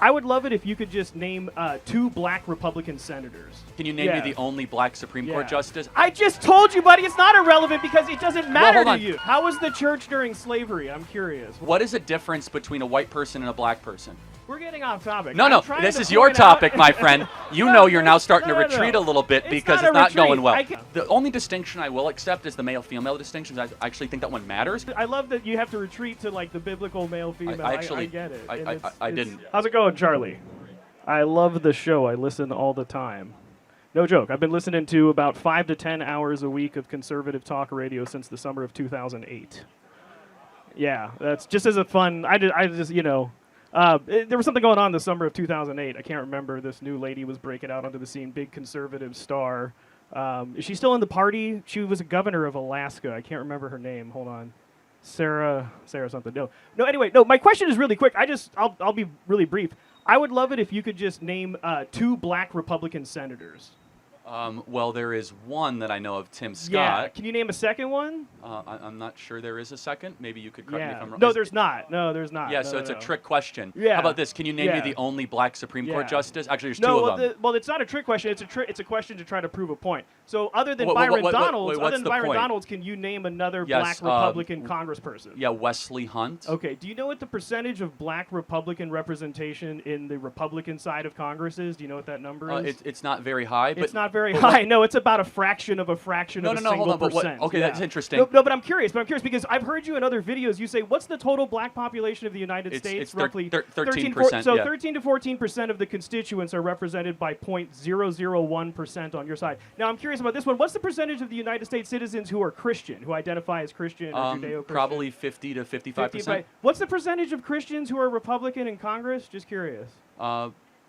I would love it if you could just name 2 black Republican senators. Can you name me the only black Supreme Court justice? I just told you, buddy, it's not irrelevant because it doesn't matter to on. you. How was the church during slavery? I'm curious. What is the difference between a white person and a black person? We're getting off topic. No, this is your topic, my friend. You know you're now starting to retreat a little bit because it's not going well. The only distinction I will accept is the male-female distinction. I actually think that one matters. I love that you have to retreat to like the biblical male-female. I get it. I didn't. How's it going, Charlie? I love the show. I listen all the time. No joke. I've been listening to about 5 to 10 hours a week of conservative talk radio since the summer of 2008. Yeah, that's just as a fun. I just there was something going on the summer of 2008. I can't remember. This new lady was breaking out onto the scene, big conservative star. Is she still in the party? She was a governor of Alaska. I can't remember her name. Hold on. Sarah something. No. Anyway, no. My question is really quick. I'll be really brief. I would love it if you could just name 2 black Republican senators. Well, there is one that I know of, Tim Scott. Yeah. Can you name a second one? I'm not sure there is a second. Maybe you could correct me if I'm wrong. No, there's not. No, there's not. Yeah, no, so it's no. a trick question. Yeah. How about this? Can you name me the only black Supreme Court justice? Actually, there's 2 of them. Well, it's not a trick question. It's a question to try to prove a point. So other than Byron Donalds, can you name another black Republican congressperson? Yeah, Wesley Hunt. Okay. Do you know what the percentage of black Republican representation in the Republican side of Congress is? Do you know what that number is? It's not very high. It's not very high. No, it's about a fraction of a fraction of a single percent. Okay, that's interesting. No, but I'm curious because I've heard you in other videos. You say, what's the total black population of the United States? It's roughly 13%. So 13 to 14% of the constituents are represented by 0.001% on your side. Now, I'm curious about this one. What's the percentage of the United States citizens who are Christian, who identify as Christian or Judeo-Christian? Probably 50 to 55%. What's the percentage of Christians who are Republican in Congress? Just curious.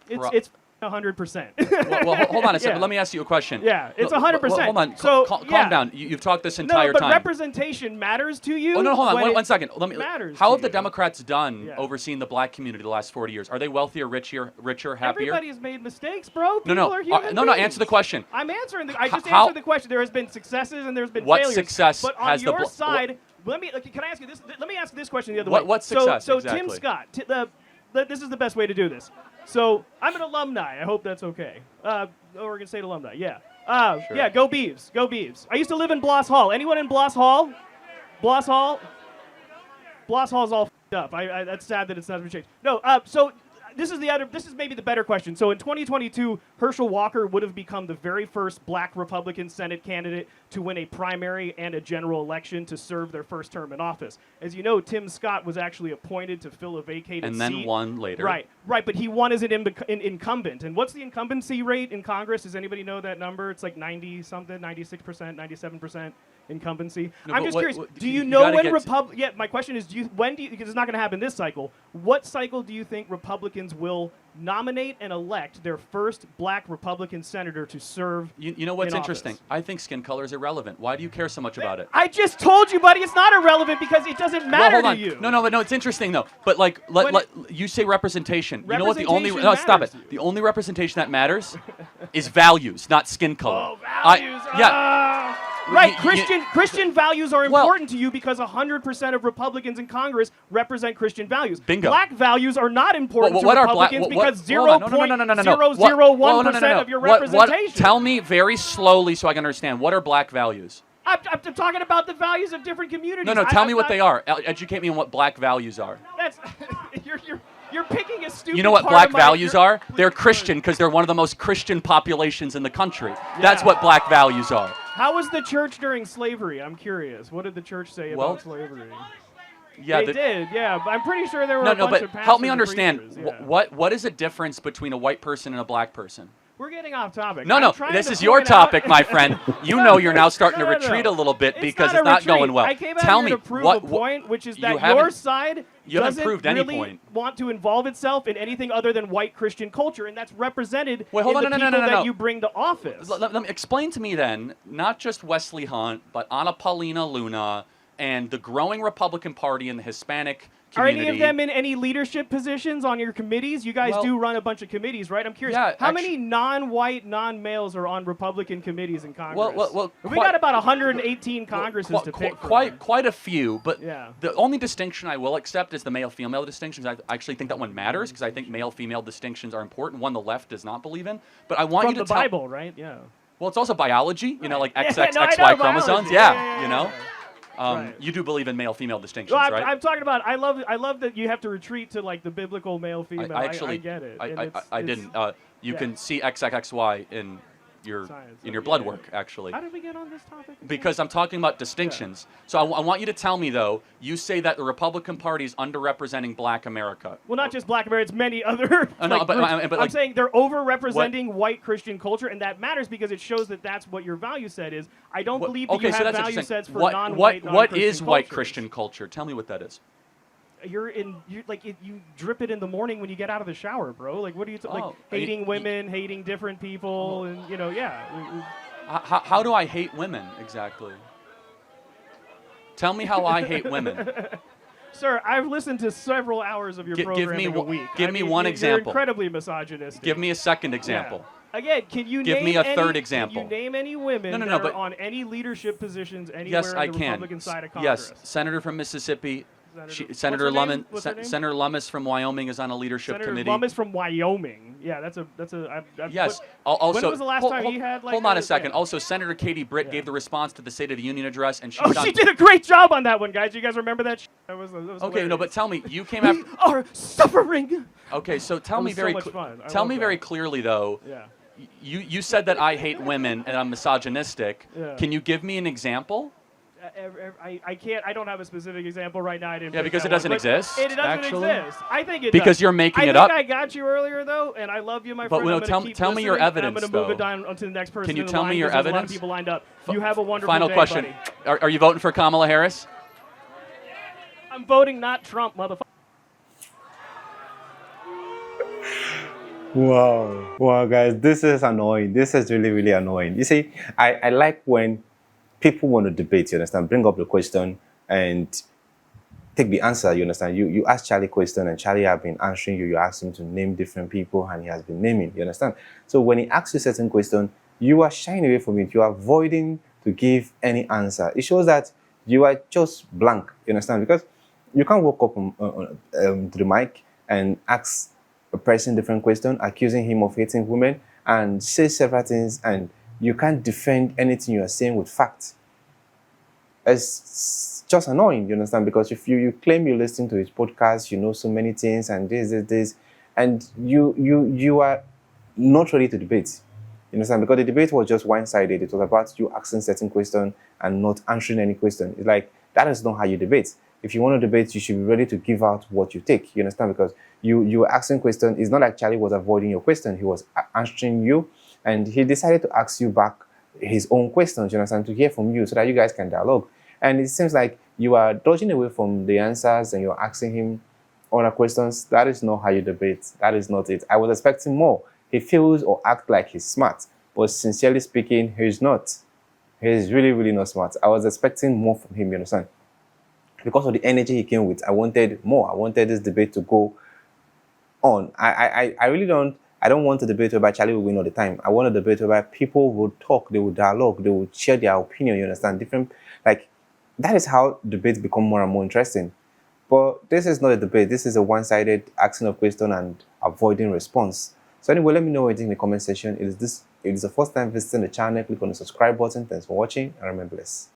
It's 100%. well, hold on a second. Let me ask you a question. Yeah, it's 100%. Hold on. So, calm down. You've talked this entire time. No, but representation matters to you. Oh, no, hold on. One second. How have the Democrats done overseeing the black community the last 40 years? Are they wealthier, richer, happier? Everybody's made mistakes, bro. No. Answer the question. I'm answering. I just answered the question. There has been successes and there's been failures. What success but has on your side, can I ask you this? Let me ask this question the other way. What success? So exactly. Tim Scott, this is the best way to do this. So I'm an alumni. I hope that's okay. Oregon State alumni. Yeah. Sure. Yeah. Go Beavs. Go Beavs. I used to live in Bloss Hall. Anyone in Bloss Hall? Bloss Hall. Bloss Hall's all f***ed up. That's sad that it's not been changed. No. So this is maybe the better question. So in 2022, Herschel Walker would have become the very first black Republican Senate candidate to win a primary and a general election to serve their first term in office. As you know, Tim Scott was actually appointed to fill a vacated seat. And then won later. Right, but he won as an incumbent. And what's the incumbency rate in Congress? Does anybody know that number? It's like 90-something, 96%, 97% incumbency. No, I'm just curious. Do you know when Yeah, my question is, because it's not going to happen this cycle, what cycle do you think Republicans will nominate and elect their first black Republican senator to serve You know what's in interesting? office? I think skin color is irrelevant. Why do you care so much about it? I just told you, buddy, it's not irrelevant because it doesn't matter to you. No, it's interesting though. But you say representation. You know what? Stop it. The only representation that matters is values, not skin color. Oh, values. Right, Christian values are important to you because 100% of Republicans in Congress represent Christian values. Bingo. Black values are not important to Republicans because 0.001% of your representation. Tell me very slowly so I can understand. What are black values? I'm talking about the values of different communities. No, tell me what they are. Educate me on what black values are. That's you're picking a stupid. You know what black values are? They're Christian because they're one of the most Christian populations in the country. That's what black values are. How was the church during slavery? I'm curious. What did the church say about slavery? Yeah, they did. Yeah, I'm pretty sure there were a bunch of pastors help me understand. And What is the difference between a white person and a black person? We're getting off topic. No, this is your topic, my friend. You know you're now starting to retreat a little bit because it's not going well. I came out here to prove a point, which is that your side doesn't really want to involve itself in anything other than white Christian culture, and that's represented in the people that you bring to office. Let me explain to me then, not just Wesley Hunt, but Anna Paulina Luna and the growing Republican Party and the Hispanic Are any of them in any leadership positions on your committees? You guys do run a bunch of committees, right? I'm curious. Yeah, how many non-white, non-males are on Republican committees in Congress? Well, we got about 118 Congresses to pick from. Quite a few, but the only distinction I will accept is the male-female distinctions. I actually think that one matters because I think male-female distinctions are important. One the left does not believe in. But I want you to tell... From the Bible, right? Yeah. Well, it's also biology, you know, like XX, no, XY chromosomes. Yeah, you know. You do believe in male-female distinctions, well, right? I'm talking about. I love that you have to retreat to like the biblical male-female. I get it. I didn't. You can see XXXY in your blood work, actually. How did we get on this topic? Because I'm talking about distinctions. So I want you to tell me, though, you say that the Republican Party is underrepresenting Black America. Well, not just Black America, it's many other I'm saying they're overrepresenting white Christian culture, and that matters because it shows that that's what your value set is. I don't believe that you have value sets for non-white, What is white Christian culture? Tell me what that is. You drip it in the morning when you get out of the shower, bro. Like, what are you hating women, hating different people, and How do I hate women exactly? Tell me how I hate women. Sir, I've listened to several hours of your programming a week. Give me one example. You're incredibly misogynistic. Give me a second example. Yeah. Again, can you give me a third example? Can you name any women that are on any leadership positions anywhere in the Republican side of Congress? Yes, Senator from Mississippi. Senator Lummis from Wyoming is on a leadership committee. Senator Lummis from Wyoming. Yeah, that's a. Yes. Also, when was the last time he had like? Hold on a second. Also, Senator Katie Britt gave the response to the State of the Union address, and she did a great job on that one, guys. You guys remember that? That was okay. Hilarious. No, but tell me, you came after. We are suffering. Okay, so tell me very. Tell me very clearly though. Yeah. You said that I hate women and I'm misogynistic. Yeah. Can you give me an example? I can't. I don't have a specific example right now. I didn't. Yeah, because it doesn't exist. It doesn't exist. I think it. Because you're making it up. I got you earlier though, and I love you, my friend. But tell me your evidence. I'm going to move it down onto the next person. Can you tell me your evidence? A lot of people lined up. You have a wonderful Final day, question. Buddy. Are you voting for Kamala Harris? I'm voting not Trump, motherfucker. Wow, guys, this is annoying. This is really, really annoying. You see, I like when people want to debate, you understand, bring up the question and take the answer, you understand. You ask Charlie a question and Charlie has been answering you. You ask him to name different people and he has been naming, you understand. So when he asks you a certain question, you are shying away from it. You are avoiding to give any answer. It shows that you are just blank, you understand, because you can't walk up to the mic and ask a person different question, accusing him of hating women, and say several things, and you can't defend anything you are saying with facts. It's just annoying, you understand? Because if you claim you listen to his podcast, you know so many things, and this, and you are not ready to debate. You understand? Because the debate was just one-sided. It was about you asking certain questions and not answering any question. It's like, that is not how you debate. If you want to debate, you should be ready to give out what you take. You understand? Because you were asking questions. It's not like Charlie was avoiding your question. He was answering you, and he decided to ask you back his own questions, you understand, to hear from you so that you guys can dialogue. And it seems like you are dodging away from the answers and you're asking him other questions. That is not how you debate. That is not it. I was expecting more. He feels or acts like he's smart, but sincerely speaking, he's not. He's really, really not smart. I was expecting more from him, you understand? Because of the energy he came with, I wanted more. I wanted this debate to go on. I really don't want a debate whereby Charlie will win all the time. I want a debate whereby people will talk, they will dialogue, they will share their opinion, you understand? That is how debates become more and more interesting. But this is not a debate. This is a one-sided asking of question and avoiding response. So anyway, let me know what you think in the comment section. If it is the first time visiting the channel, click on the subscribe button. Thanks for watching and remain blessed.